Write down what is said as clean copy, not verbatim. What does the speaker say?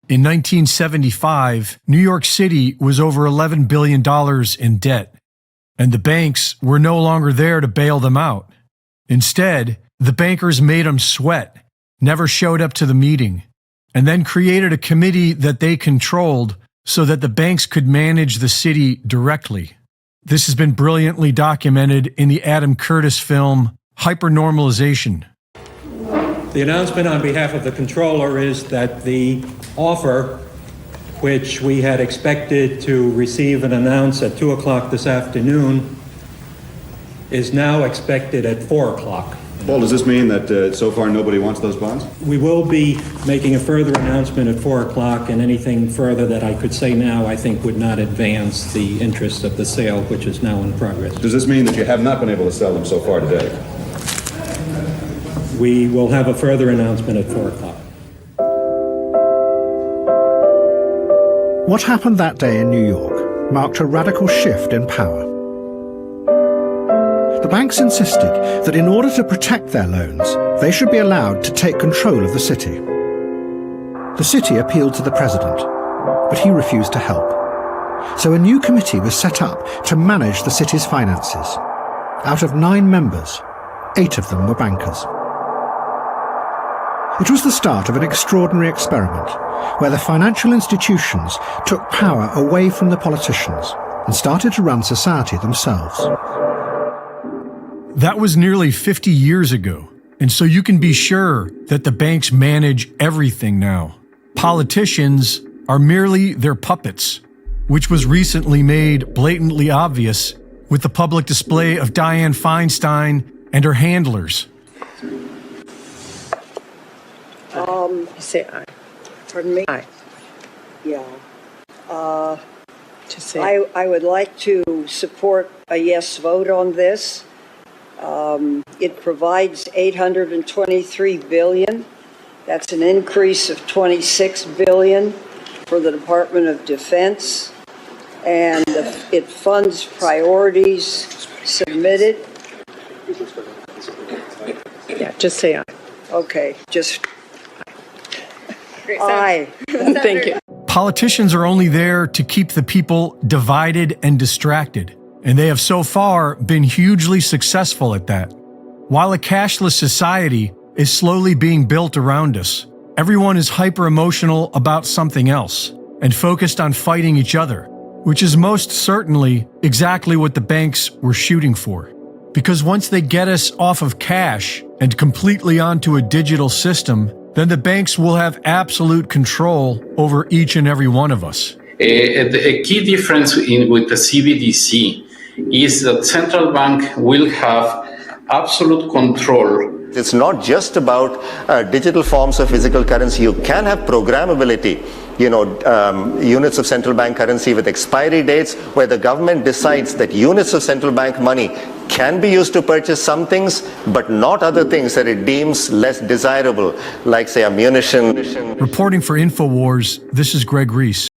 In 1975, New York City was over $11 billion in debt, and the banks were no longer there to bail them out. Instead, the bankers made them sweat, never showed up to the meeting, and then created a committee that they controlled so that the banks could manage the city directly. This has been brilliantly documented in the Adam Curtis film, Hypernormalization. The announcement on behalf of the controller is that the offer, which we had expected to receive and announce at 2 o'clock this afternoon, is now expected at 4 o'clock. Paul, does this mean that so far nobody wants those bonds? We will be making a further announcement at 4 o'clock, and anything further that I could say now I think would not advance the interest of the sale, which is now in progress. Does this mean that you have not been able to sell them so far today? We will have a further announcement at 4 o'clock. What happened that day in New York marked a radical shift in power. The banks insisted that in order to protect their loans, they should be allowed to take control of the city. The city appealed to the president, but he refused to help. So a new committee was set up to manage the city's finances. Out of 9 members, 8 of them were bankers. It was the start of an extraordinary experiment where the financial institutions took power away from the politicians and started to run society themselves. That was nearly 50 years ago, and so you can be sure that the banks manage everything now. Politicians are merely their puppets, which was recently made blatantly obvious with the public display of Dianne Feinstein and her handlers. Say aye. Pardon me? Aye. Yeah. To say I would like to support a yes vote on this. It provides $823 billion. That's an increase of $26 billion for the Department of Defense. And it funds priorities submitted. yeah, just say aye. Okay, just aye. Thank you. Politicians are only there to keep the people divided and distracted, and they have so far been hugely successful at that. While a cashless society is slowly being built around us, everyone is hyper-emotional about something else and focused on fighting each other, which is most certainly exactly what the banks were shooting for. Because once they get us off of cash and completely onto a digital system, then the banks will have absolute control over each and every one of us. A key difference with the CBDC is that central bank will have absolute control. It's not just about digital forms of physical currency. You can have programmability, units of central bank currency with expiry dates where the government decides that units of central bank money can be used to purchase some things, but not other things that it deems less desirable, like, say, ammunition. Reporting for InfoWars, this is Greg Reese.